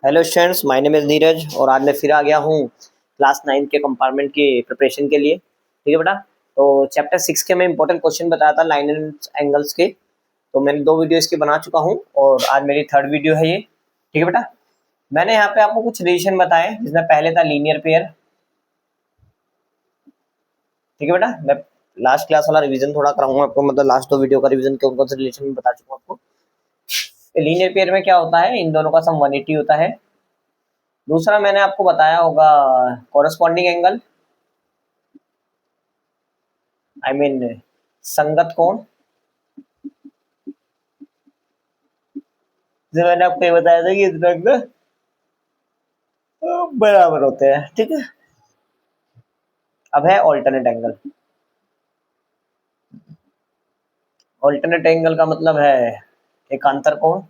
Hello students, my name is Neeraj और आज मैं फिर आ गया हूँ क्लास 9 के कंपार्टमेंट की प्रिपरेशन के लिए। ठीक है बेटा। तो चैप्टर 6 के मैं इंपॉर्टेंट क्वेश्चन बताया था लाइन एंड एंगल्स के। तो मैंने 2 वीडियो इसकी बना चुका हूँ और आज मेरी थर्ड वीडियो है ये। ठीक है बेटा। मैंने यहाँ पे आपको कुछ रिलेशन बताए जिसमें पहले था लीनियर पेयर। ठीक है बेटा। मैं लास्ट क्लास वाला रिवीजन थोड़ा कराऊंगा आपको, मतलब लास्ट 2 वीडियो का रिवीजन कौन कौन से रिलेशन में बता चुका हूँ आपको। लीनियर पेयर में क्या होता है, इन दोनों का सम 180 होता है। दूसरा मैंने आपको बताया होगा कॉरेस्पॉन्डिंग एंगल, आई मीन संगत कोण। जो मैंने आपको ये बताया था कि इस रंग बराबर होते हैं। ठीक है। अब है ऑल्टरनेट एंगल। ऑल्टरनेट एंगल का मतलब है एकांतर कोण।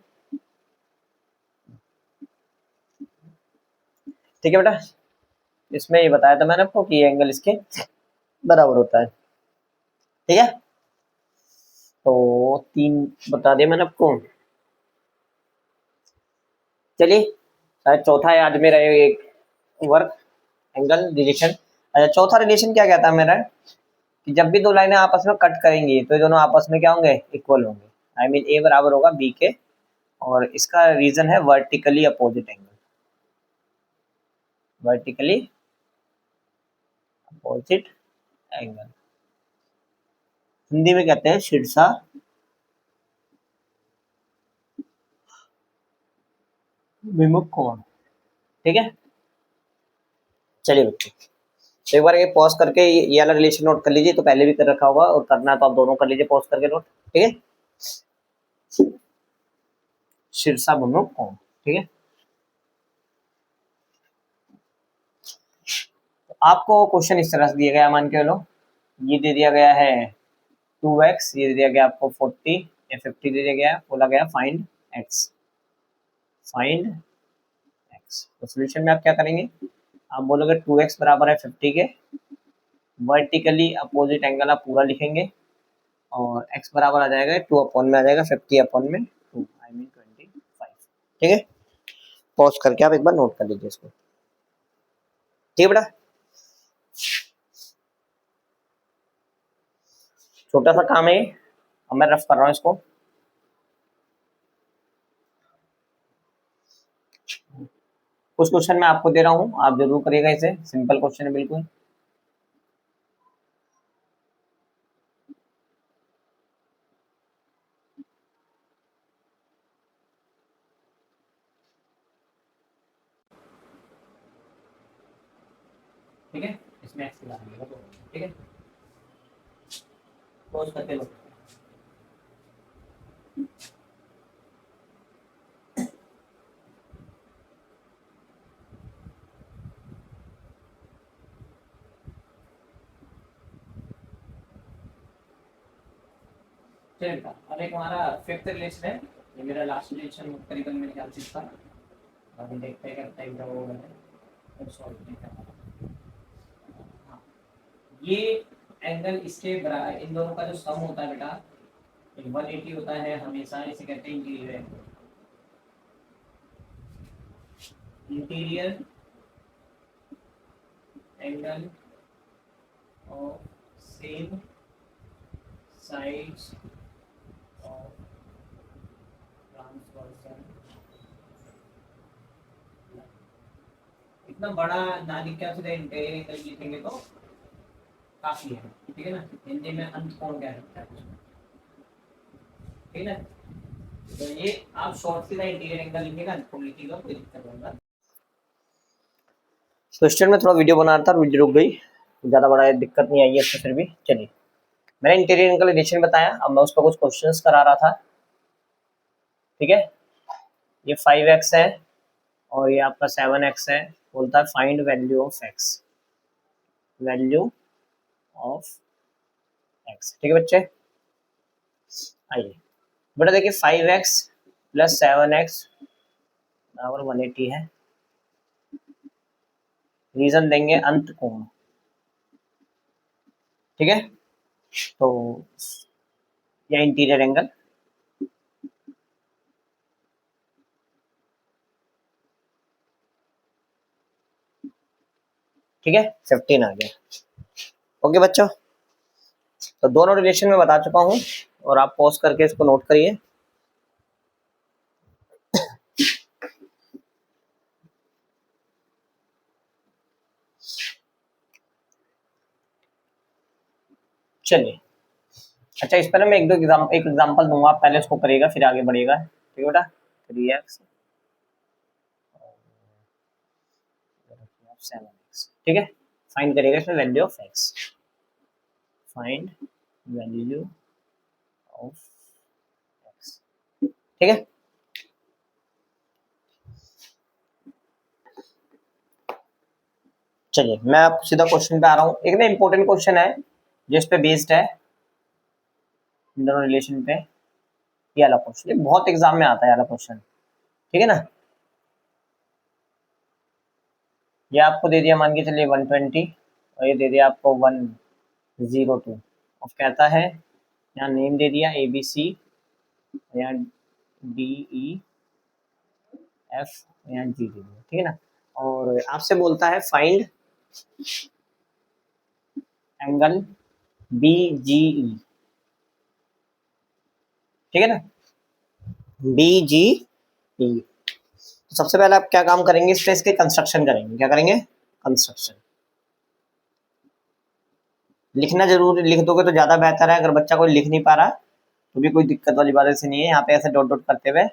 ठीक है बेटा। इसमें ये बताया था मैंने आपको कि ये एंगल इसके बराबर होता है। ठीक है। तो 3 बता दिया मैंने आपको। चलिए, शायद चौथा है आज मेरा एक वर्क एंगल रिलेशन। अच्छा, चौथा रिलेशन क्या कहता है मेरा कि जब भी 2 लाइनें आपस में कट करेंगी तो ये दोनों आपस में क्या होंगे, इक्वल होंगे। आई मीन ए बराबर होगा बी के। और इसका रीजन है vertically opposite angle. Vertically opposite angle Hindi में कहते हैं शीर्षा विमुख कोण। ठीक है। चलिए बच्चों, तो एक बार ये पॉज करके ये वाला रिलेशन नोट कर लीजिए। तो पहले भी कर रखा होगा और करना है तो आप दोनों कर लीजिए पॉज करके नोट। ठीक है। शीर्षा विमुख कोण। ठीक है। तो आपको क्वेश्चन इस तरह से दिया गया, मान के लो ये दे दिया गया है 2x, ये दे दिया गया आपको 40 या 50 दे दिया गया, बोला गया फाइंड x। Find x। तो सोल्यूशन में आप क्या करेंगे, आप बोलोगे 2x बराबर है 50 के। वर्टिकली अपोजिट एंगल आप पूरा लिखेंगे और x बराबर आ जाएगा 2 अपॉन में आ जाएगा 50 अपॉन में 2, आई मीन 25। ठीक है। पॉज करके आप एक बार नोट कर लीजिए इसको। ठीक है बेटा। छोटा सा काम है ये, अब मैं रफ कर रहा हूँ इसको। कुछ क्वेश्चन मैं आपको दे रहा हूँ, आप जरूर करिएगा इसे। सिंपल क्वेश्चन है बिल्कुल। ठीक है। इसमें एक्स लगाएंगे तो ठीक है। पॉज करके लो। चलिए बेटा, अब एक हमारा फिफ्थ रिलेशन है। ये मेरा लास्ट रिलेशन करीबन मेरे ख्याल से इसका। अभी देखते हैं कितना इधर हो गया है। सॉल्व नहीं कर रहा। हाँ, ये एंगल इसके बराबर, इन दोनों का जो सम होता है बेटा 180 होता है हमेशा। इसे कहते हैं interior angle. Interior angle of same sides of transversal. इतना बड़ा ना लिख के सीधे इंटीरियर एंगल लिखेंगे तो काफी है। ठीक है ना। हिंदी में अंत कोण क्या है, ठीक है। तो ये आप शॉर्ट सीधा इंटीरियर एंगल लिखिएगा, अंत कोण लिखिएगा, कोई दिक्कत नहीं होगा। तो स्टूडेंट में थोड़ा वीडियो बना रहा था, वीडियो रुक गई। ज़्यादा बड़ा दिक्कत नहीं आई है इससे फिर भी। चलिए, मैंने इंटीरियर एंगल रिलेशन बताया, अब मैं उस पर कुछ क्वेश्चंस करा रहा था। ठीक है। ये 5x है और ये आपका 7x है। बोलता है find value of x। Value of x। ठीक है बच्चे। आइए बेटा, देखिए 5x प्लस 7x बराबर 180 है। रीजन देंगे अंत कोण। ठीक है। तो यह इंटीरियर एंगल। ठीक है, 15 आ गया। ओके बच्चों, तो दोनों रिलेशन में बता चुका हूँ और आप पॉज करके इसको नोट करिए। चलिए, अच्छा इस पर मैं एक एग्जाम्पल दूंगा, आप पहले इसको करिएगा फिर आगे बढ़िएगा। ठीक है बेटा, 3x 7x, ठीक है। फाइंड करिएगा इसमें value of x, find value of x, ठीक है। चलिए मैं आपको सीधा क्वेश्चन पे आ रहा हूँ। एक ना इम्पोर्टेंट क्वेश्चन है जिस पे बेस्ड है इन दोनों रिलेशन पे, ये वाला क्वेश्चन, ये बहुत एग्जाम में आता है वाला क्वेश्चन, ठीक है ना। ये आपको दे दिया, मान के चलिए 120 और ये दे दिया आपको 102। और कहता है यहाँ नेम दे दिया ABC, यहाँ DE F, यहाँ G दे दिया, ठीक है ना। और आपसे बोलता है फाइंड एंगल BGE, ठीक है ना, BGE। तो सबसे पहले आप क्या काम करेंगे, स्ट्रेस के कंस्ट्रक्शन करेंगे। क्या करेंगे, कंस्ट्रक्शन। लिखना जरूर लिख दोगे तो ज्यादा बेहतर है, अगर बच्चा कोई लिख नहीं पा रहा तो भी कोई दिक्कत वाली बात ऐसी नहीं है। यहाँ पे ऐसे डॉट डॉट करते हुए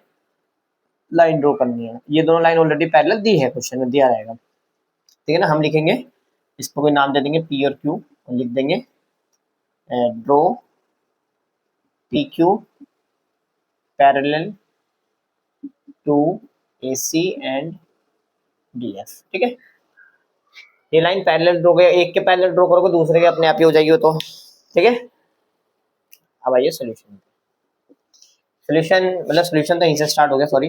लाइन ड्रॉ करनी है। ये दोनों लाइन ऑलरेडी पैरेलल दी है, क्वेश्चन में दिया रहेगा, ठीक है ना। हम लिखेंगे इसको कोई नाम दे देंगे P और Q और लिख देंगे draw PQ parallel to AC and DF, ठीक है। ये लाइन पैरेलल ड्रॉ, एक के पैरेलल ड्रॉ करोगे दूसरे के अपने आप ही हो जाएगी वो तो, ठीक है। अब आइए सोल्यूशन। सोल्यूशन मतलब सोल्यूशन तो यहीं से स्टार्ट हो गया, सॉरी।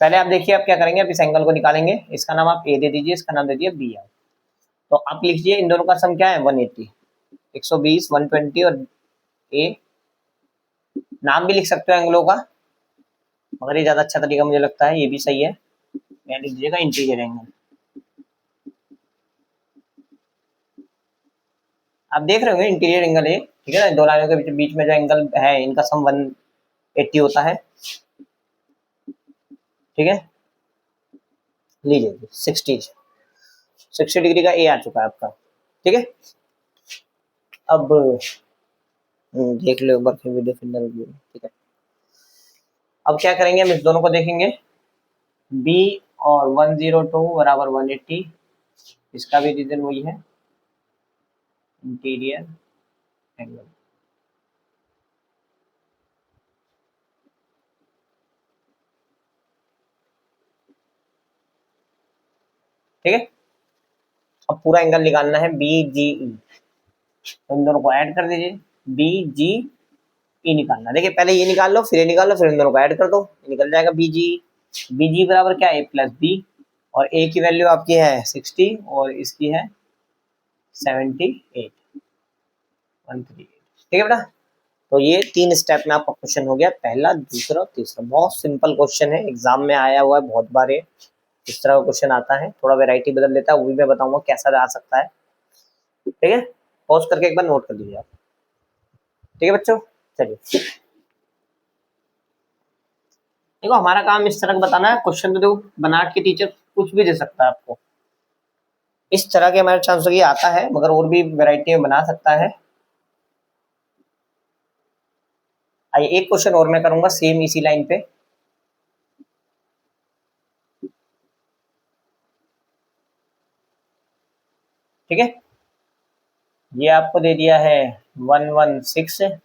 पहले आप देखिए आप क्या करेंगे, आप इस एंगल को निकालेंगे, इसका नाम आप ए दे दीजिए, इसका नाम दे दिए बी। तो आप लिखिए इन दोनों का सम क्या है, 180, 120, 120 और ए। नाम भी लिख सकते हो एंगलों का, मगर ये ज्यादा अच्छा तरीका मुझे लगता है, ये भी सही है। यहाँ लिख दीजिएगा इंटीरियर एंगल। आप देख रहे होंगे इंटीरियर एंगल है, ठीक है ना। दो लाइनों के बीच में जो एंगल है इनका सम 180 होता है, ठीक है। लीजिए 60 डिग्री का ए आ चुका है आपका, ठीक है। अब देख लो एक बार फिर वीडियो फिर, ठीक है। अब क्या करेंगे, हम इस दोनों को देखेंगे, B और 102 बराबर 180, इसका भी रीजन वही है, इंटीरियर एंगल, ठीक है। अब पूरा एंगल निकालना है BGE, तो इन दोनों को ऐड कर दीजिए, BGE निकालना। देखिए पहले ये निकाल लो, फिर ये निकाल लो, फिर इन दोनों को ऐड कर दो, निकल जाएगा BGE बराबर क्या, A प्लस B, और A की वैल्यू आपकी है 60 और इसकी है 78, 138, ठीक है बेटा। तो ये 3 स्टेप में आपका क्वेश्चन हो गया, पहला, दूसरा, तीसरा। बहुत सिंपल क्वेश्चन है, एग्जाम में आया हुआ है बहुत बार, इस तरह का क्वेश्चन आता है, थोड़ा वैरायटी बदल देता है, वो भी मैं बताऊंगा कैसा आ सकता है, ठीक है। पॉज करके एक बार नोट कर लीजिए आप, ठीक है बच्चों। चलिए देखो, हमारा काम इस तरह का बताना है क्वेश्चन। तो देखो बनाट के टीचर कुछ भी दे सकता है आपको, इस तरह के हमारे चांस ये आता है, मगर और भी वैरायटी में बना सकता है। आइए एक क्वेश्चन और मैं करूंगा सेम इसी लाइन पे, ठीक है। ये आपको दे दिया है 116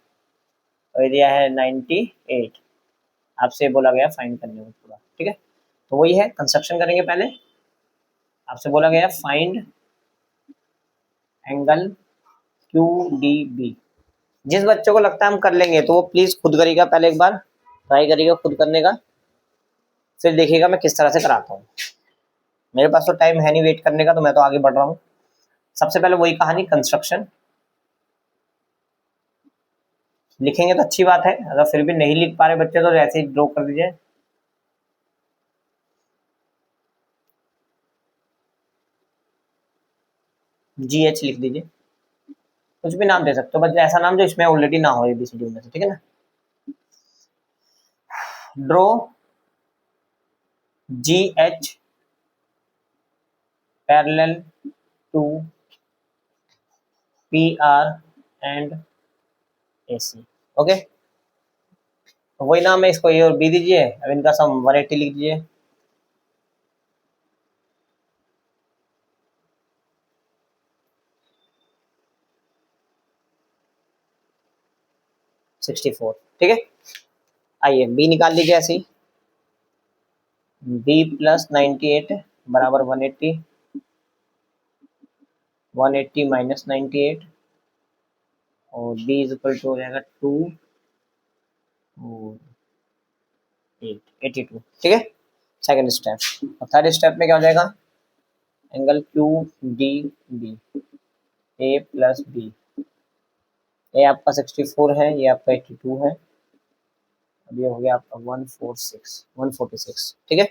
और दिया है 98, आपसे बोला गया फाइंड करने को पूरा, ठीक है। तो वही है, कंस्ट्रक्शन करेंगे पहले। आपसे बोला गया फाइंड एंगल QDB। जिस बच्चों को लगता है हम कर लेंगे तो वो प्लीज खुद करिएगा, पहले एक बार ट्राई करिएगा खुद करने का, फिर देखिएगा मैं किस तरह से कराता हूँ। मेरे पास तो टाइम है नहीं वेट करने का, तो मैं तो आगे बढ़ रहा हूँ। सबसे पहले वही कहानी, कंस्ट्रक्शन लिखेंगे तो अच्छी बात है, अगर फिर भी नहीं लिख पा रहे बच्चे तो ऐसे ही ड्रॉ कर दीजिए। GH लिख दीजिए, कुछ भी नाम दे सकते हो, बस ऐसा नाम जो इसमें ऑलरेडी ना हो ABCD में से, ठीक है ना। Draw GH parallel to PR and AC। Okay, तो वही नाम है, इसको A और B दीजिए। अब इनका सम 180 लिख दीजिए। सिक्सटी फोर, ठीक है। आइए B निकाल लीजिए ऐसे ही। B प्लस 98 बराबर 180, 180 माइनस 98, और B इज इक्वल टू हो जाएगा 2 और 8, 82, ठीक है। Second step. और थर्ड स्टेप में क्या हो जाएगा, angle QDB, A plus B। ये आपका 64 है, ये आपका 82 है, अब ये हो गया आपका 146, ठीक है।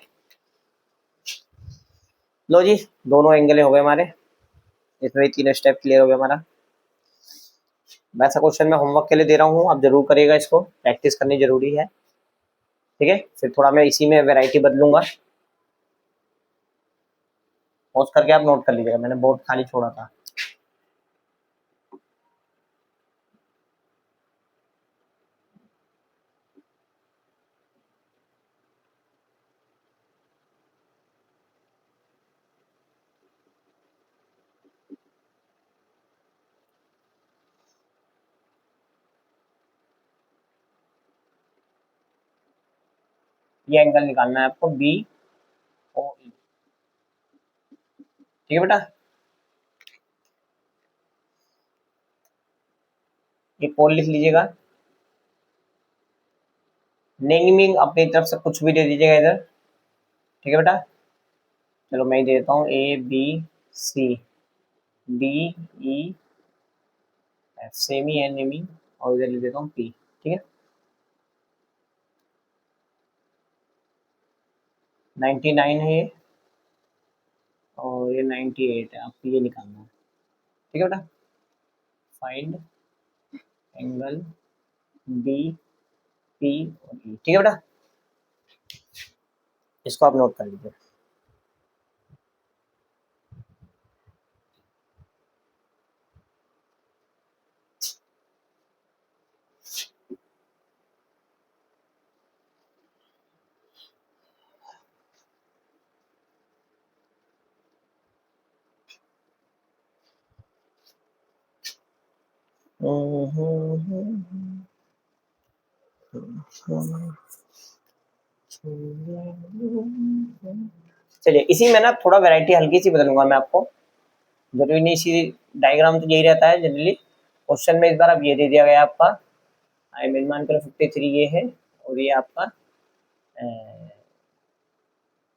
लो जी, दोनों एंगल हो गए हमारे, इसमें तीनों स्टेप क्लियर हो गया हमारा। वैसा क्वेश्चन मैं होमवर्क के लिए दे रहा हूँ, आप जरूर करिएगा, इसको प्रैक्टिस करनी जरूरी है, ठीक है। फिर थोड़ा मैं इसी में वैरायटी बदलूंगा, पॉज करके आप नोट कर लीजिएगा, मैंने बोर्ड खाली छोड़ा था। ये एंगल निकालना है आपको BOE, ठीक है बेटा। ये कोड लिख लीजिएगा। नेमिंग अपनी तरफ से कुछ भी दे दीजिएगा इधर, ठीक है बेटा। चलो मैं ही दे देता हूँ ABCDEF, सेमी है नेमिंग, और इधर लिख देता हूँ P, ठीक है। 99 है ये, और ये 98 है, आपको ये निकालना है, ठीक है बेटा। फाइंड एंगल BPE, ठीक है बेटा, इसको आप नोट कर लीजिए। चलिए इसी में ना थोड़ा वैरायटी हल्की सी बदलूंगा मैं आपको, जरूरी नहीं इसी डायग्राम तो यही रहता है जनरली। क्वेश्चन में इस बार अब ये दे दिया गया आपका, आई मीन मान करो 53 ये है, और ये आपका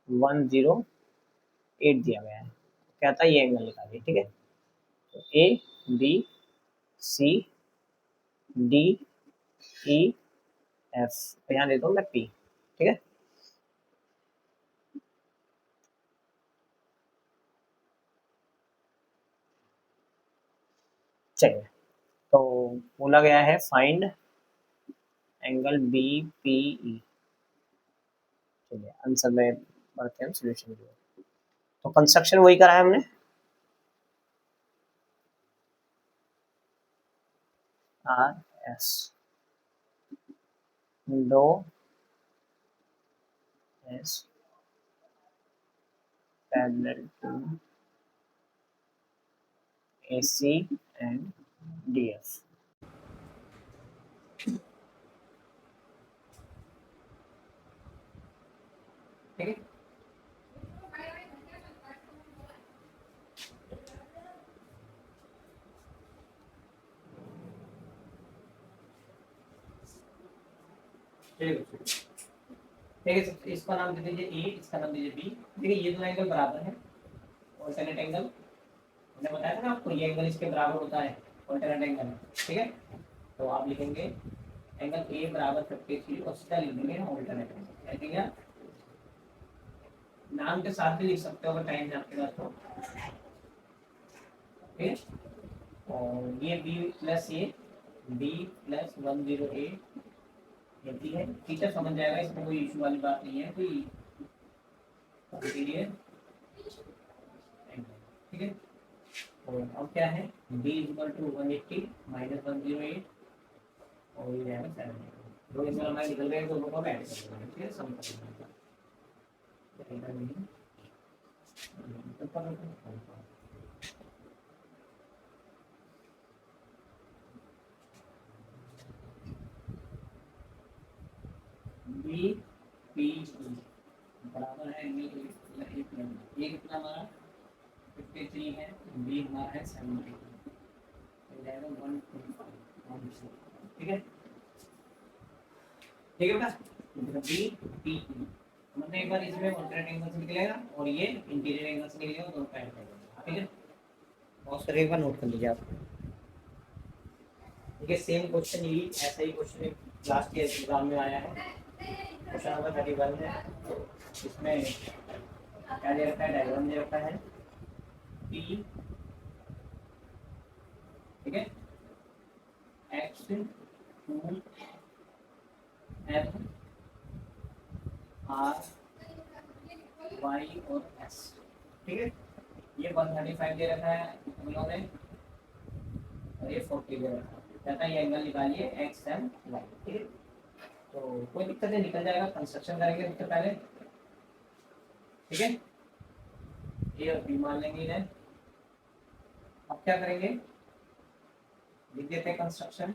108 दिया गया है, क्या था ये एंगल निकालिए, ठीक है। तो ABCDEF, यहाँ देता हूँ मैं P, ठीक है। चलिए, तो बोला गया है फाइंड एंगल BPE। चलिए आंसर में बढ़ते हैं, सोल्यूशन की ओर। तो कंस्ट्रक्शन वही करा है हमने, RS low S parallel to AC and DF। ठीक है, ठीक है, इसका नाम दे दीजिए ए, इसका नाम दीजिए बी। देखिए ये दो एंगल बराबर है, ऑल्टरनेट एंगल, मैंने बताया था ना आपको, ये एंगल इसके बराबर होता है, ऑल्टरनेट एंगल, ठीक है। तो आप लिखेंगे एंगल ए बराबर 53 और सीधा लिख देंगे ऑल्टरनेट एंगल, ठीक है। नाम के साथ भी लिख सकते हो अगर टाइम है आपके पास तो। ठीक है। और ये बी प्लस ये बी प्लस 108 होती है। टीचर समझ जाएगा, इसमें कोई इशू वाली बात नहीं है कोई। ठीक है। और अब क्या है, b इक्वल टू 180 माइनस 108 और ये जाएगा 7। दो इसमें हमारे निकल गए, दोनों को ऐड कर देंगे। ठीक है, सम कर देंगे। बी पी बराबर है ये कितना हमारा 53 है, बी हमारा है 70, तो जाएगा 125। ठीक है, ठीक है बेटा। बी पी मतलब एक बार इसमें ऑल्टरनेट एंगल से निकलेगा और ये इंटीरियर एंगल से निकलेगा, दोनों का ऐड कर देंगे। ठीक है, पॉज करके एक बार नोट कर लीजिए आप। ठीक है, सेम क्वेश्चन ही ऐसा ही क्वेश्चन लास्ट ईयर एग्जाम में आया है। क्वेश्चन नंबर 31 है। इसमें क्या दे रखा है, डायग्राम दे रखा है P, ठीक है, X 2 F R Y और S। ठीक है, ये 135 दे रखा है हम लोगों ने और ये 40 दे रखा है। कहता है ये एंगल निकालिए एक्स एम वाई। ठीक है, तो कोई दिक्कत नहीं, निकल जाएगा। कंस्ट्रक्शन करेंगे सबसे पहले। ठीक है, ये और बी मान लेंगे इन्हें। अब क्या करेंगे, लिख देते हैं कंस्ट्रक्शन।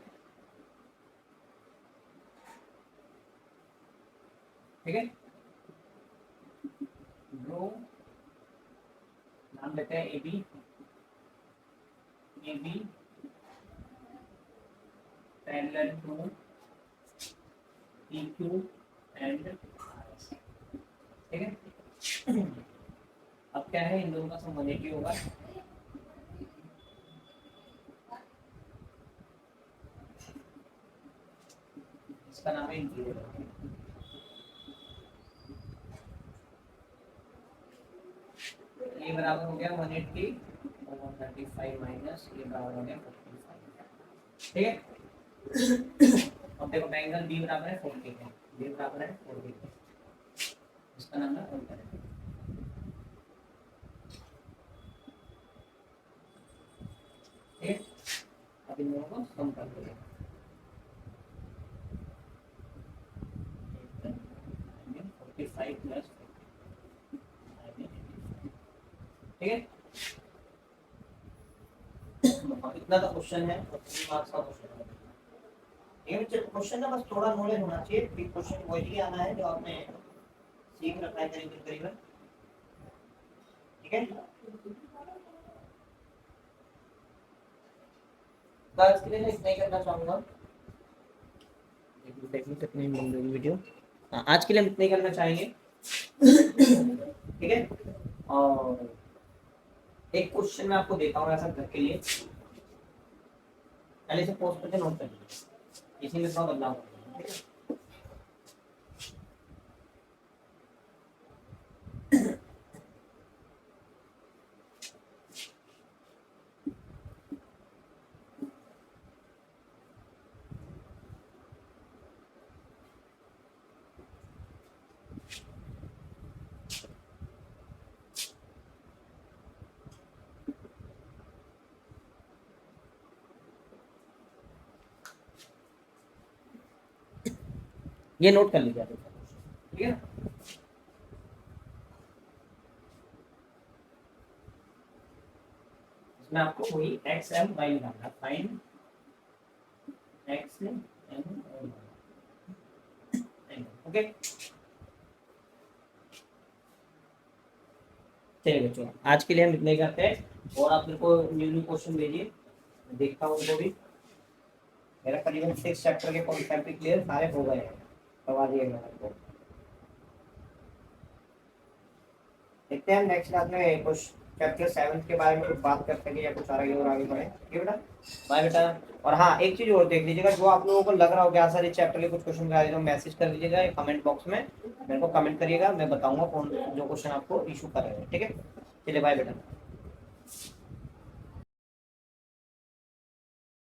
ठीक है, ड्रो नाम देते हैं A B parallel to P Q and R S. ठीक है, अब क्या है, इन दोनों का सम 180 होगा। इसका नाम है इंटीरियर। ये बराबर हो गया 180 और 135 माइनस ये बराबर हो गया 45। ठीक है, अब देखो एंगल बी बराबर है 40 है, बी बराबर है 40 है। इसका नाम है ऑल्टरनेट। ठीक है, अब इन दोनों को सम कर देंगे। 45 प्लस 40। ठीक है, इतना तो क्वेश्चन है, 3 मार्क्स का क्वेश्चन है। ये बच्चे क्वेश्चन ना बस थोड़ा नॉलेज होना चाहिए, फिर क्वेश्चन वही आना है जो आपने सीख रखा है करीबन करीबन। ठीक है, तो आज के लिए इतना ही करना चाहूंगा। देखिए कितनी बन रही वीडियो। आज के लिए हम इतना ही करना चाहेंगे। ठीक है, और एक क्वेश्चन मैं आपको देता हूँ ऐसा घर के लिए, पहले से पोस्ट करके नोट कर लीजिए, इसी में थोड़ा बदलाव करना है। ठीक है, ये नोट कर लीजिए। ठीक है, इसमें आपको वही एक्स एम वाई निकालना है। फाइंड एक्स एम और ओके। चलिए बच्चों, आज के लिए हम इतना ही करते हैं और आप मेरे को न्यू क्वेश्चन भेजिए, देखता हूँ उनको भी। मेरा करीबन 6 चैप्टर के कॉन्सेप्ट क्लियर सारे हो गए हैं, करवा दिएगा आपको। देखते हैं नेक्स्ट क्लास में कुछ चैप्टर 7 के बारे में कुछ बात कर सके या कुछ आगे बढ़े। ठीक है बेटा, बाय बेटा। और हाँ, एक चीज और देख लीजिएगा, जो आप लोगों को लग रहा हो कि सर इस चैप्टर के कुछ क्वेश्चन आ रहे, तो मैसेज कर दीजिएगा कमेंट बॉक्स में, मेरे को कमेंट करिएगा, मैं बताऊंगा कौन जो क्वेश्चन आपको इशू कर रहे हैं। ठीक है, चलिए बाय बेटा।